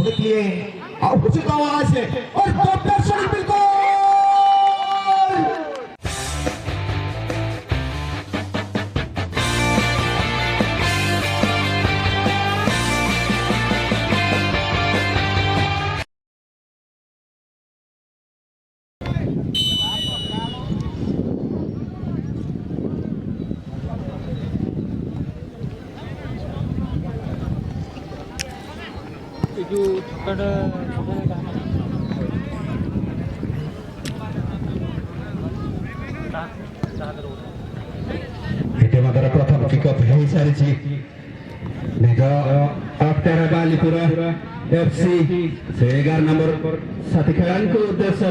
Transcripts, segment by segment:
देखिए अब उचित आवाज है और डॉक्टर शरीफ बिल्कुल itu kada इतिमধ্যে প্রথম কিকঅফ হয়ে সারিছি নিজ অক্টারা বালিপুরা এফসি से 11 नंबर साथी खेलाड़ीको उद्देश्य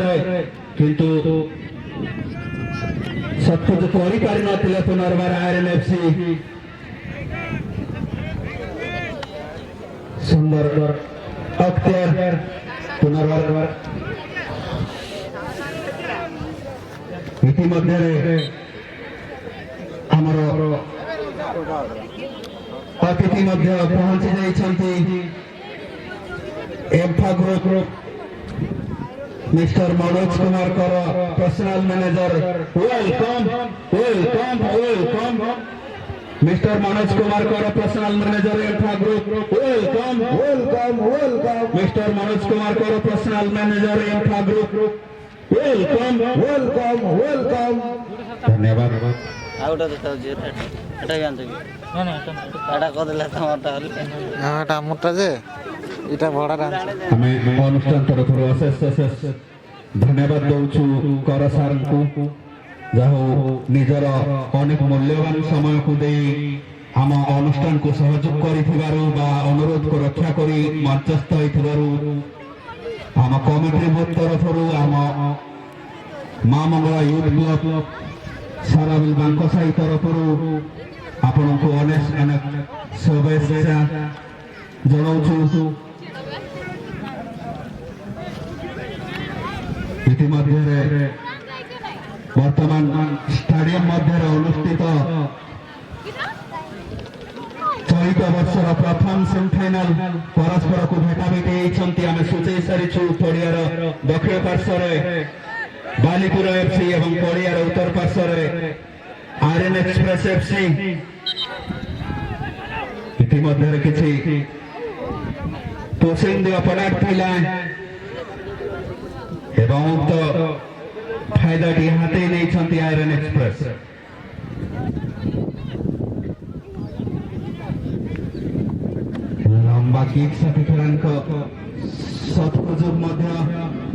किंतु सत्पुज करी पारि नथिले पुनर्बार आयरन एफसी सुंदर अख्तियार पुनर्बार इतिमध्ये आमर अतिथि मध्य पहुंची जाइछन्ति एम्फा ग्रुप मिस्टर मनोज कुमार कर personal manager welcome welcome welcome mister Manoj Kumar कर पर्सनल मैनेजर एम्फा group welcome welcome welcome mister Manoj Kumar कर पर्सनल मैनेजर एम्फा ग्रुप वेलकम वेलकम वेलकम धन्यवाद आउटा तो ताऊ जी एटा भी आनते ना ना एटा को देला तमटा ना एटा मोटा जे इटा बड़ा डांस हमें अनुष्ठान तरफ अशेष धन्यवाद दौचु कर सार को जाहो निजर अनेक मूल्यवान समय को दे आम अनुष्ठान को सहयोग करिथिबारु बा अनुरोध को रक्षा करी मंचस्थ होइथिबारु आम कमिटी बोर्ड तरफ आम मां मंगला यूथ क्लब साराबिल बांकसाई तरफ आपण को अनेक अनेक शुभेच्छा जनाउछु इतिमध्ये वर्तमान स्टाडियम मध्य अनुष्ठित चलित वर्षर प्रथम सेमिफाइनाल परस्पर को भेटाभेटी होती आम सूचई सारीचु पड़ियार दक्षिण पार्श्वर बालीपुर एफसी एवं पड़ियार उत्तर पार्श्वर आरएन एक्सप्रेस एफसी इतिमध्ये किछि पोसिंग अपराध थिला एवं तो फायदा हाथे नहीं आयरन एक्सप्रेस लंबा किक साथी खेलाड़ी सत्प्रयोग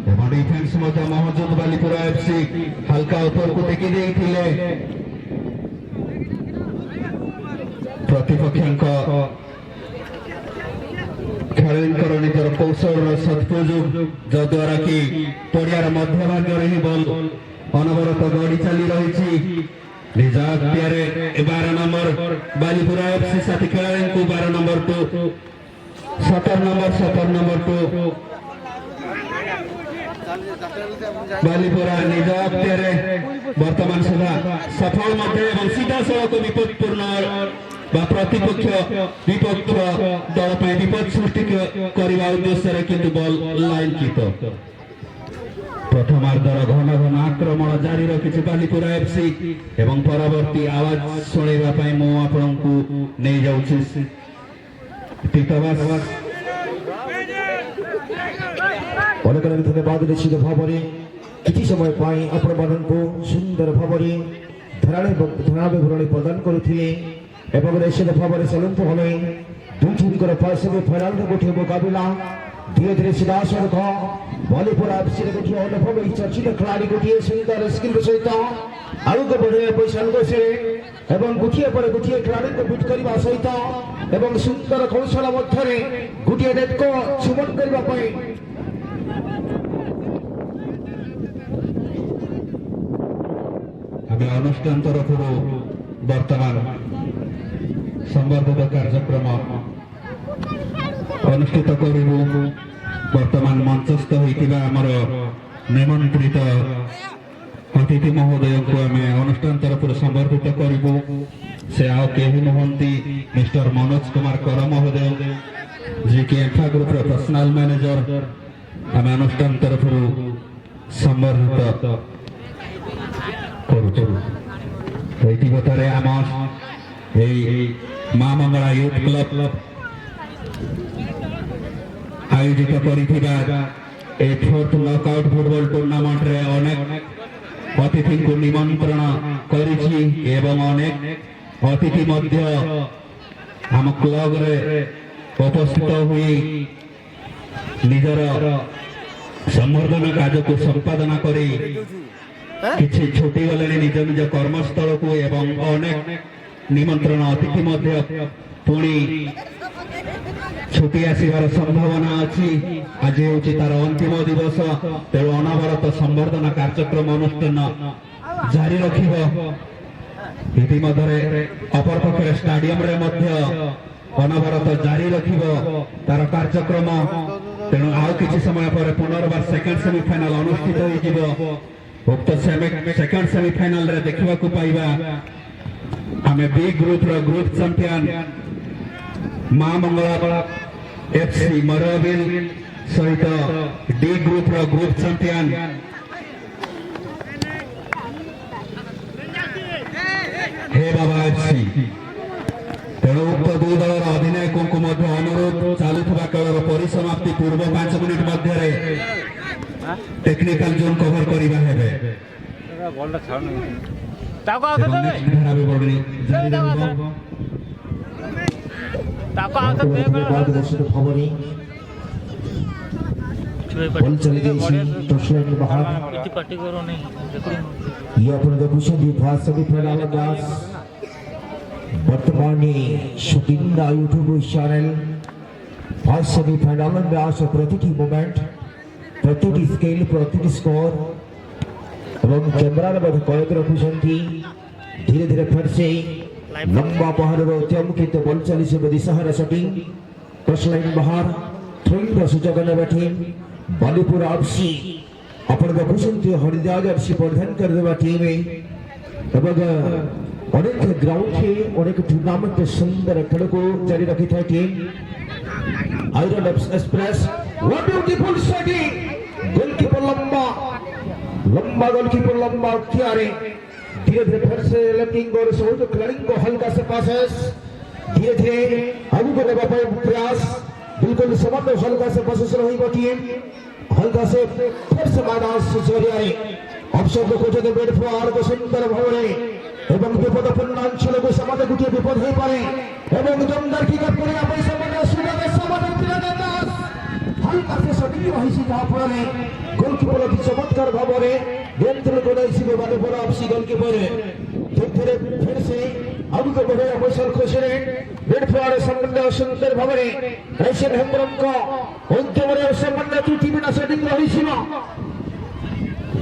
एवं डिफेन्स महजूद बालीपुर एफसी हल्का ऊपर को टेकी देइथिले प्रतिपक्ष खेलाड़ी निजर कौशल सदुपयोग जद्वारा कि पड़ियार मध्य भाग में बल अनवरत गड़ी चली रही निज अख्तियार 12 नंबर बालीपुर एफसी साथी खेलाड़ी को 12 नंबर टू 17 नंबर टू बालीपुरा निज अख्तियार वर्तमान सुधा सफल मध्य सीधा सड़क विपदपूर्ण प्रतिपक्ष विपक्ष दल विपद सृष्टि करने उद्देश्य किंतु बल लाइन कित प्रथमार्धर घन घन आक्रमण जारी रखी बालीपुर एफसी एवं परवर्ती आवाज शुणा मु आपण को नहीं जाऊँ धन्यवाद निश्चित भाव किसी समय आपण को सुंदर भाव धनाविवरणी प्रदान करुले निश्चित भाव चलत हमें दुई टीम सेमिफाइनाल गोटे मुकाबला धीरे धीरे सीधा सड़क बालीपुर एफसी गोटे अनुभवी चर्चित खिलाड़ी गोटे सुंदर स्किल सहित आगे बढ़े संघर्षे गोटे पर गोटे खिलाड़ी को बिट करने सहित सुंदर कौशल मध्य गोटे नेट को चुमन करने अनुष्ठान तरफ वर्तमान संवर्धित कार्यक्रम अनुष्ठित करू वर्तमान मंचस्थ होता आमर निमंत्रित अतिथि महोदय को आम अनुष्ठान तरफ संवर्धित करूँ से आउ कहीं नुहति मिस्टर मनोज कुमार कर महोदय जे कि एम्फा ग्रुप पर्सनल मैनेजर आम अनुष्ठान तरफ सम्मानित करुतर आम माँ मंगला यूथ क्लब आयोजित कर फोर्थ नॉकआउट फुटबॉल टूर्नामेंट रे अनेक अतिथि को निमंत्रण करिछि एवं अनेक अतिथि मध्य आम क्लब रे उपस्थित हुई निजर संवर्धन कार्य को संपादन करी किछि छुटी गले निज निज कर्मस्थल को एवं अनेक निमंत्रण अतिथि मध्य पुणी छुटी आसबार संभावना अच्छी आज हूँ तार अंतिम दिवस तेणु अनवरत संवर्धन कार्यक्रम अनुष्ठान जारी रखिब अपर पक्ष स्टाडियम रे मध्य अनवरत जारी रखिब तार कार्यक्रम तेणु आउ किछि समय पर पुनर्बार सेकेंड सेमीफाइनल अनुष्ठित हो उक्त सेकेंड सेमीफाइनल रे देखा पाइबा आमे बी ग्रुप रो ग्रुप चैंपियन माँ मंगला एफसी मरबिल सहित डी ग्रुप रो ग्रुप चैंपियन हे बाबा एफसी तेणु उक्त दुई दलर अधिनायकों को अनुरोध चलुवा खेल परिसमाप्ति पूर्व 5 मिनिट मध्य टेक्निकल जोन कवर करवा हेबे वर्तमान shooting YouTube channel first semifinal में आज प्रति मोमेंट प्रति स्केल प्रति स्कोर एवं कैमरा कैद रखुंट धीरे धीरे फिर से लंबा पहाड़ अत्यमुखित बल चली दिशाहारा शूटिंग टच लाइन बाहर थ्रोइंग सुजोग ने टीम बालीपुर एफसी अपन देखुंट हरिदास एफसी परिधान करदेवा टीम अनेक ग्राउंड के अनेक टूर्नामेंट सुंदर खेल को जारी रखी था team iron express what beautiful shooting goalkeeper लंबा गोलकीपर लंबा कियारे धीरे धीरे फिर से लैंडिंग और सहयोग खिलाड़ी को हल्का से पासेस धीरे धीरे आगे बढ़ने का प्रयास बिल्कुल समान हल्का से पासेस रही टीम हल्का से फिर से मैदान से जरिए ऑप्शन को खोजे बैट फॉर को सुंदर भावरे एवं विपदपूर्ण अंचल को समाज गुटे विपद हो पारे एवं दमदार की गत करे अपन समाज सुबह समाज तिरंदाज हल्का से सटी रही सी जहां पर गोलकीपर की चमत्कार भावरे नियंत्रण को नहीं सी बालीपुर एफसी गोलकीपर धीरे फिर से आगे को बढ़े अवसर खोजने बैट फॉर संबंध सुंदर भावरे रशियन हेम्ब्रम को अंतिम रे संबंध टूटी बिना सेटिंग रही सी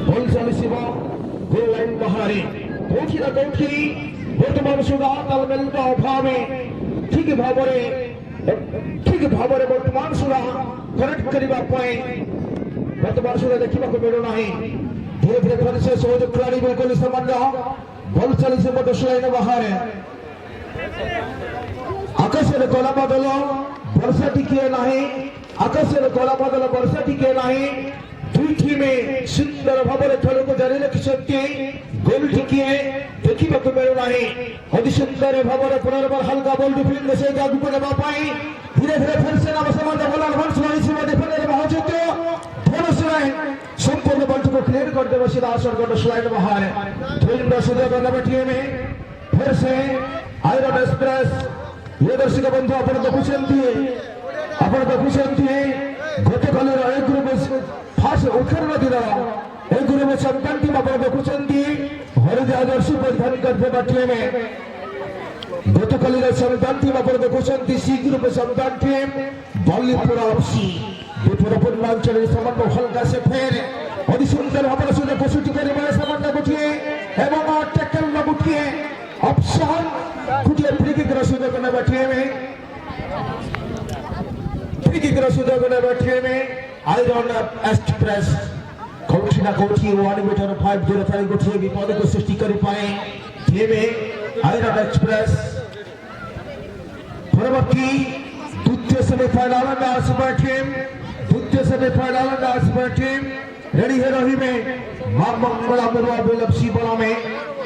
बॉल चली सी गोल लाइन बाहर कोठी ना कोठी वर्तमान सुधा तालमेल का अभाव ठीक भाव वर्तमान सुधा करेक्ट करने वर्तमान सुधा देखा मिलूना धीरे धीरे फिर से सहयोग खिलाड़ी बिल्कुल संबंध बल चली से टच लाइन बाहर आकाश कला बदल वर्षा टिके ना आकाश कला बदल वर्षा टिके ना दुई टीम सुंदर भाव खेल को जारी रखिंट गोल टिके देखा मिलूना अति सुंदर भाव पुनर्बार हल्का बल डिफेंड से आगे को नाई धीरे धीरे फिर से नाम समाज बल एडभांस रही डिफेंडर महत्व धनुष संपूर्ण बल को क्लियर कर देव सीधा असर स्लाइड बाहर सुधर टीम फिर से आयरन एक्सप्रेस ये दर्शक बंधु आप देखुंट गत कल एक ग्रुप फास्ट उत्तर दिन एक ग्रुप चैंपियन टीम आप देखुंट हरिदास जर्सी परिधान करते टीम गत कल चैंपियन टीम आप देखुंट C group champion team Balipur FC विपदपूर्ण अंचल संबंध हल्का से फेर अति सुंदर भाव सुधर प्रस्तुति कर संबंध गोटे एवं टैकल न गोटे ऑप्शन गोटे फ्री किक सुधर टीम फ्री किक सुधर टीम आयरन एक्सप्रेस कोठी ना कोठी 1 मीटर 505 गोटे विपद को सृष्टि कर पाए टीम आयरन एक्सप्रेस परवर्ती द्वितीय सेमीफाइनल में सुपर टीम रेडी है रही में मां मंगला बरुआ बेलपसी बला में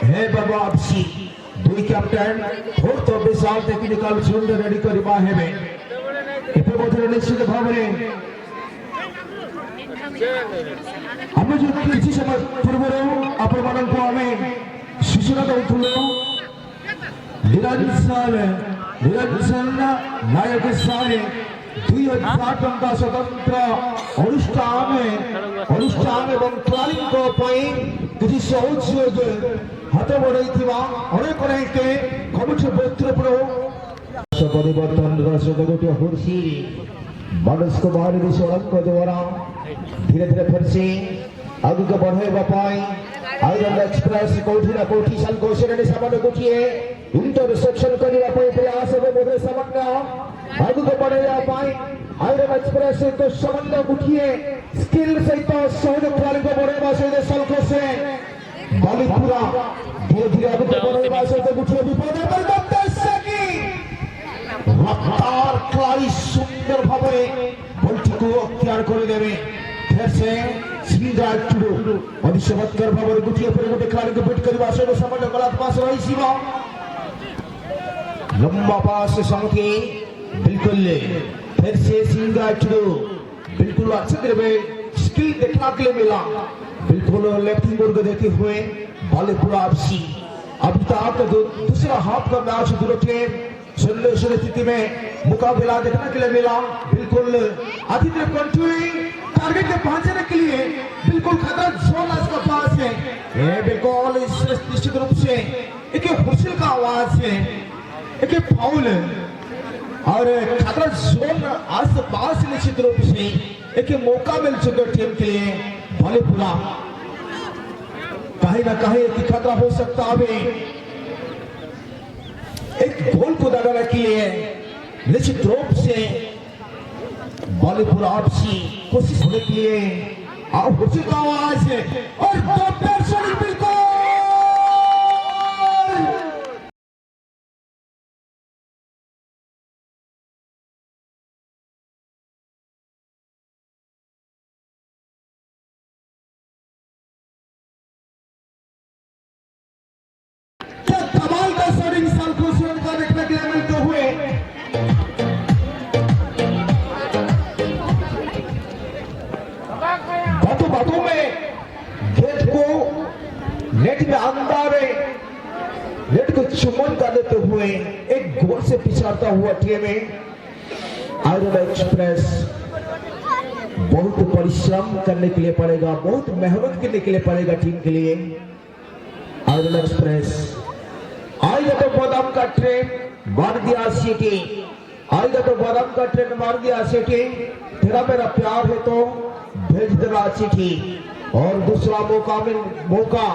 है बाबा आपसी दुई कैप्टन और तो विशाल टेक्निकल सुंदर रेडी करिबा हेबे एते बोधरे निश्चित भावरे हमें जो किसी समय पूर्व आपण मानन को हमें सूचना दउथुलो निरंजन नायक सारे 2000 टंका स्वतंत्र अनुष्ठान एवं क्लालिंग किसी सहयोग हाथ बढ़ाई अनेक के कमिटी पत्र परिवर्तन गोटे हुर्सी मनोज कुमार विश्वरंग द्वारा धीरे धीरे फिर से आगे को बढ़ावा आयरन एक्सप्रेस कोठी ना कोठी सल कोशरे सामान्य गोटिए इंटरसेप्शन करने प्रयास बोधे सामान्य आगे को बढ़ावा आयरन एक्सप्रेस को सामान्य गोटिए स्किल सहित सहयोग को बढ़ावा सहित सल्को से बालीपुरा धीरे धीरे आगे को बढ़ावा सहित गोटिए विपद रफ्तार खिलाड़ी सुंदर भावे बल्टी को अख्तियार कर देवे फिर से सिंगा टुडो अभिषेककर भावे गुटिए पर गोटे खिलाड़ी को पिट करबा से सामान्य गलत पास रही सीमा लंबा पास समके बिल्कुल फिर से सिंगा टुडो बिल्कुल अच्छे तरह में स्किल देखने के लिए मिला बिल्कुल लेफ्टिंग बोर्ड को देते हुए बालीपुरा आपसी अभी तक दूसरा हाफ का मैच दोनों टीम स्थिति में मुकाबला देखने के लिए मिला बिल्कुल आदित्य कंट्री टारगेट के पहुंचने के लिए बिल्कुल खतरा जोन इसका पास है ये बिल्कुल निश्चित रूप से एक हुसिल का आवाज है एक फाउल और खतरा जोन आस पास निश्चित रूप से एक मौका मिल चुका टीम के लिए बालीपुरा कहीं ना कहीं एक खतरा हो सकता है एक गोल को दगाने के लिए निश्चित रूप से बालीपुरा आपसी कोशिश होने के लिए हुसिल का आवाज है और दर्शक बिल्कुल कमाल का शॉट इंसान को का देखने के लिए मिलते हुए बातों में गेट को नेट में अंदर नेट को चुम्बन कर देते हुए एक गोल से पिछाड़ता हुआ टीम आयरन एक्सप्रेस बहुत परिश्रम करने के लिए पड़ेगा बहुत मेहनत करने के लिए पड़ेगा टीम के लिए आयरन एक्सप्रेस आएगा तो बादाम का ट्रेन मार दिया सिटी आएगा तो बादाम का ट्रेन मार दिया सिटी तेरा मेरा प्यार है तो भेज देना चिट्ठी और दूसरा मौका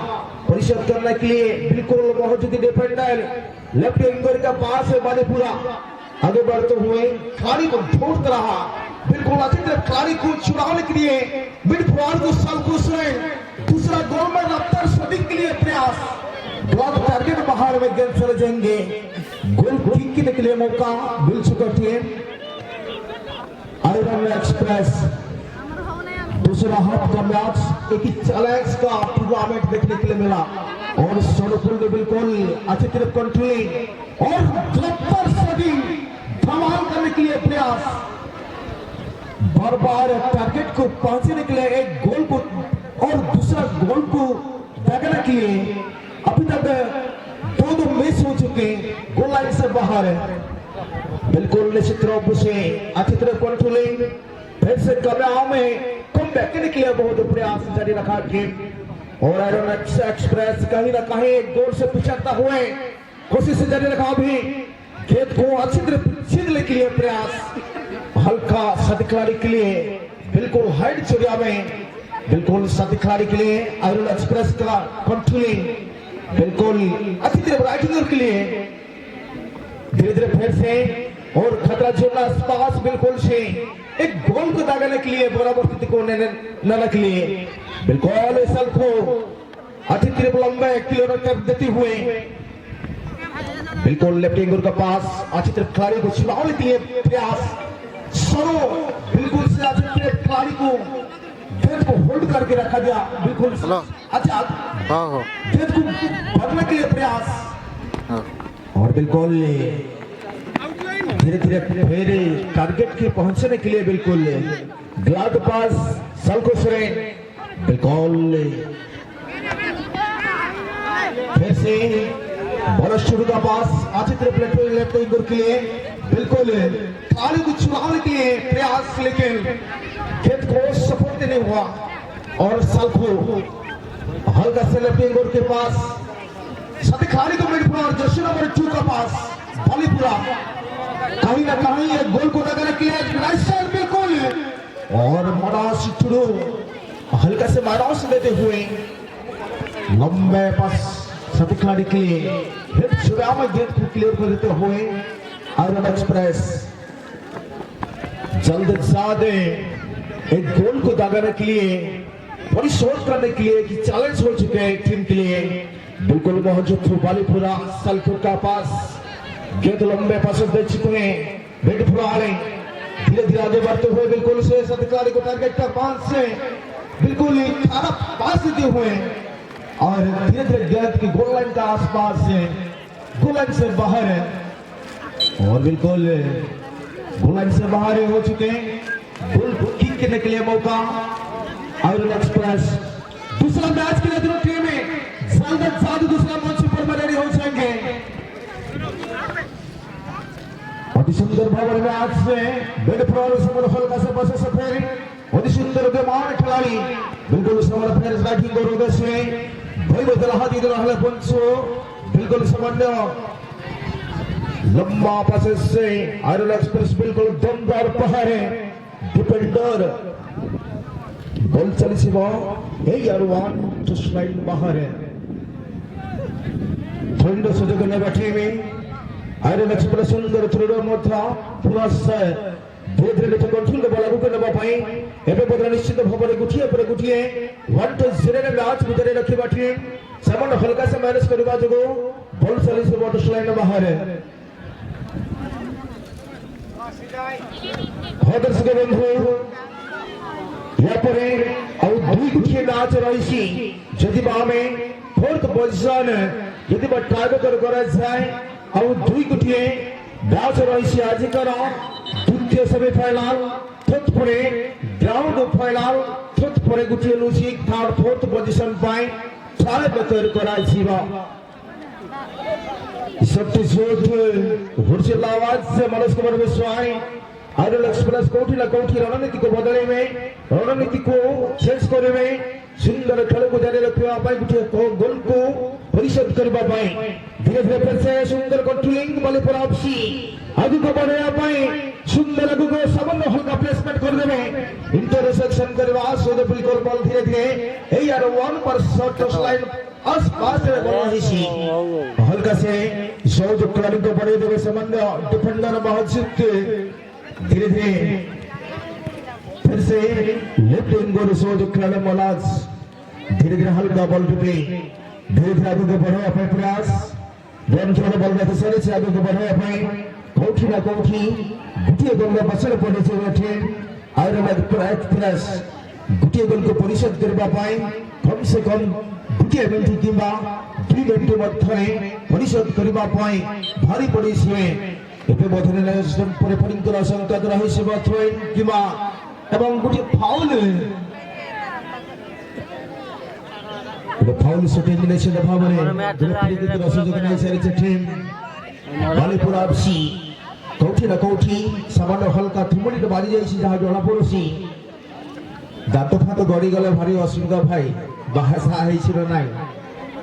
परिशोध करने के लिए बिल्कुल मौजूद डिफेंडर लेफ्ट विंगर का पास है बालीपुरा आगे बढ़ते हुए खिलाड़ी को ढूंढ रहा बिल्कुल अच्छी तरह खिलाड़ी को छुड़ाने के लिए मिड फॉरवर्ड को सल्कुस ने दूसरा गोल में रफ्तार शूटिंग के लिए प्रयास ब्लॉक टारगेट बाहर में गेंद चले जाएंगे गोल किक के लिए मौका मिल चुका टीम आयरन एक्सप्रेस दूसरा हाफ का मैच एक चैलेंज का टूर्नामेंट देखने के लिए मिला और सोनपुर ने बिल्कुल अच्छी तरह कंट्रोलिंग और रफ्तार शूटिंग धमाल करने के लिए प्रयास बार बार टारगेट को पहुंचने के लिए एक गोल को और दूसरा गोल को दागने के लिए अभी तक दो मिस हो चुके गोल लाइन से बाहर है बिल्कुल निश्चित रूप से अच्छी तरह कंट्रोलिंग फिर से कमराओं में कम बैक करने के लिए बहुत प्रयास जारी रखा टीम और आयरन एक्सप्रेस कहीं ना कहीं गोल से पिछड़ता हुए कोशिश जारी रखा भी खेत को अच्छी तरह छीनने के लिए प्रयास हल्का सद खिलाड़ी के लिए बिल्कुल हाइट चुरिया में बिल्कुल सद खिलाड़ी के लिए आयरन एक्सप्रेस का कंट्रोलिंग बिल्कुल अच्छी तरह राइटिंग के लिए धीरे धीरे फिर से और खतरा जोड़ना पास बिल्कुल से एक गोल को दागने के लिए बराबर स्थिति को लाने के लिए बिल्कुल सल को अच्छी तरह लंबे किलोमीटर देते हुए बिल्कुल लेफ्ट विंगर का पास अच्छी तरह खिलाड़ी को छुड़ाने के लिए प्रयास सरो बिल्कुल से आज के खिलाड़ी को गेंद को होल्ड करके रखा गया बिल्कुल हेलो। अच्छा हो गेंद को भरने के लिए प्रयास हो और बिल्कुल धीरे धीरे फिर टारगेट के पहुंचने के लिए बिल्कुल ग्लाद पास सल्को सरेन बिल्कुल फिर से बड़ा शुरू का पास आज ट्रिपलेट लेफ्ट विंगर के लिए बिल्कुल खिलाड़ी को चुराने के लिए प्रयास लेकिन गेंद को सपोर्ट नहीं हुआ और सल्को हल्का से लेफ्ट विंगर के पास सभी खिलाड़ी को मिडफील्ड और जर्सी नंबर 2 का पास बालीपुरा कहीं ना कहीं ये गोल को लगाने के लिए राइट साइड बिल्कुल और मनास टुडू हल्का से मारास लेते हुए लंबे पास सभी खिलाड़ी के लिए हिट शुरू में गेंद को क्लियर कर देते हुए आयरन एक्सप्रेस जल्द ज्यादा एक गोल को दागाने के लिए परिशोध करने के लिए कि चैलेंज हो चुके हैं टीम के लिए बिल्कुल मौजूद थे बालीपुरा सलपुर का पास गेंद लंबे पास दे चुके हैं बेटपुरा वाले धीरे धीरे आगे बढ़ते हुए बिल्कुल से अधिकारी को टारगेट का पास से बिल्कुल खाना पास देते हुए और धीरे धीरे गेंद की गोल लाइन का आसपास से गोल लाइन से बाहर है और बिल्कुल गोल लाइन से बाहर हो चुके हैं गोल किक करने के लिए मौका आयरन एक्सप्रेस दूसरा मैच के लिए दोनों टीमें ज्यादा दूसरा मंच पर रेडी हो जाएंगे अति सुंदर भाव में आज से बेडफ्रॉल समर हल्का से बसे सफेद अति सुंदर विमान खिलाड़ी बिल्कुल समर फेर राइटिंग और उधर से भाई बदल हाथी दल हले पंचो बिल्कुल समन्वय लंबा पास से आयरन एक्सप्रेस बिल्कुल दमदार पहाड़ है डिफेंडर बॉल चली सी बॉल ए यार वन टू स्लाइड बाहर है थोड़ी सुযোগ ने बैठे में आयरन एक्सप्रेस सुंदर थ्रोडर मध्य पूरा से धीरे धीरे कंट्रोल के बॉल आगु के नबा पाई एबे बदला निश्चित भाव में गुटिए 1-0 ने मैच भीतर रखी बाटी सामान हल्का से माइनस करबा जगो बॉल चली से बॉल स्लाइड बाहर है दर्शक बंधु यहाँ पर दुई गुटिए मैच रही जदि आमे फोर्थ पोजिशन यदि टाइब्रेकर करा जाए और दुई गुटिए मैच रही आजिकर द्वितीय सेमिफाइनाल तत्परे ग्राउंड फाइनाल तत्परे गुटिए लुसी थर्ड फोर्थ पोजिशन पाए टाइब्रेकर करा जीवा सबसे जोर हुर्सिल आवाज से मनोज कुमार विश्वाई आयरन एक्सप्रेस कोठी ना कोठी रणनीति को बदले में रणनीति को चेंज करे में सुंदर खेल को जारी रखिया पाई गुटे गोल को परिशोध करबा पाई धीरे धीरे फिर से सुंदर कंट्रोलिंग बॉल पर आपसी आगु को बढ़ाया पाई सुंदर आगु को सामान्य हल्का प्लेसमेंट कर देबे इंटरसेक्शन करवा सो बिल्कुल बॉल धीरे धीरे ए यार वन पर शॉट लाइन आसपास में बॉल रही हल्का से जो खिलाड़ी को बढ़े देवे सामान्य डिफेंडर मौजूद धीरे धीरे फिर से लेफ्ट विंगर जो खिलाड़ी मोलाज धीरे धीरे हल्का बॉल पे धीरे धीरे आगे को बढ़े अपने प्रयास दोनों छोटे बॉल का सरे से आगे को बढ़े अपने कोठी ना कोठी गुटिए गोल में बचल पड़े से बैठे आयरन एक्सप्रेस गुटिए गोल को परिशोध करबा पाए कम से कम गुटिए मिनट किंबा 2 मिनट मध्य परिशोध करबा पाए भारी पड़े एपे बधने ने सिस्टम परिपरिंग कर आशंका रही से थ्रोइन किबा एवं गुटी फाउल फाउल शूटिंग ने से भाव में गुटी के सुযোগ नहीं से टीम बालीपुरा एफसी कोठी ना कोठी सामान्य हल्का थुमड़ी तो बाजी जाई जहां जणा पड़ोसी दांत फात गड़ी गले भारी असुविधा भाई भाषा है छिरो नाही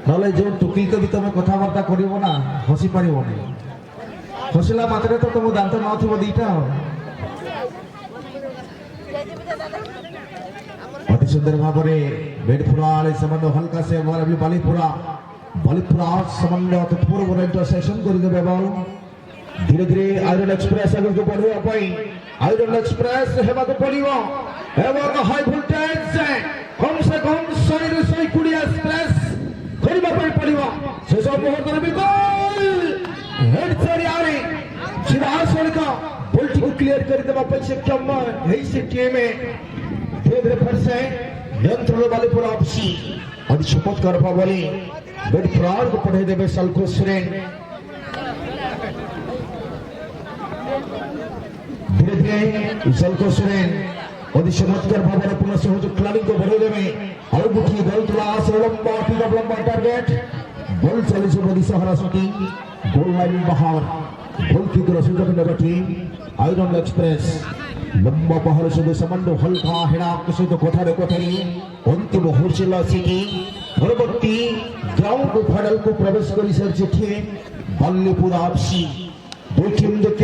नले जो टुकिल के भी तुम कथा वार्ता करिवो ना हसी पारिवो नहीं हसिला मात्रे तो तुम दांत न थो दीटा अति सुंदर भाव में बेडफुराल सामान्य हल्का से बालीपुरा सामान्य तत्पर बड़ा इंटरसेक्शन कर देबे बॉल धीरे धीरे आयरन एक्सप्रेस आगे को बढ़िया पाई आयरन एक्सप्रेस हेबा को पड़िवो एवं हाई वोल्टेज से कम 120 एक्सप्रेस करबा पड़िवो से सब मुहूर्त में गोल हेड चढ़ी आ रही सीधा आसमान का बोल्टिंग क्लियर कर देवा पर सक्षम है से टीम में धीरे धीरे फिर से नियंत्रण वाले पूरा आपसी और शपथ कर पावली बेड प्रार को पढ़े देवे सलको सुरेन धीरे धीरे सलको सुरेन और चमत्कार भावना पुनः सहयोग खिलाड़ी को बढ़े देवे और गुठी गोल तुला से लंबा टारगेट गोल चले से बड़ी सहारा सुटी गोल लाइन बाहर गोल की तरफ से जब नबटी आयरन एक्सप्रेस लंबा पहाड़ से समन्वय हल्का हेड़ा किसी तो कोठारे कोठारी अंतिम हुरचिला सिटी परवर्ती ग्राउंड फाइनल को प्रवेश करी सर चिट्ठी बल्लीपुर आपसी दो टीम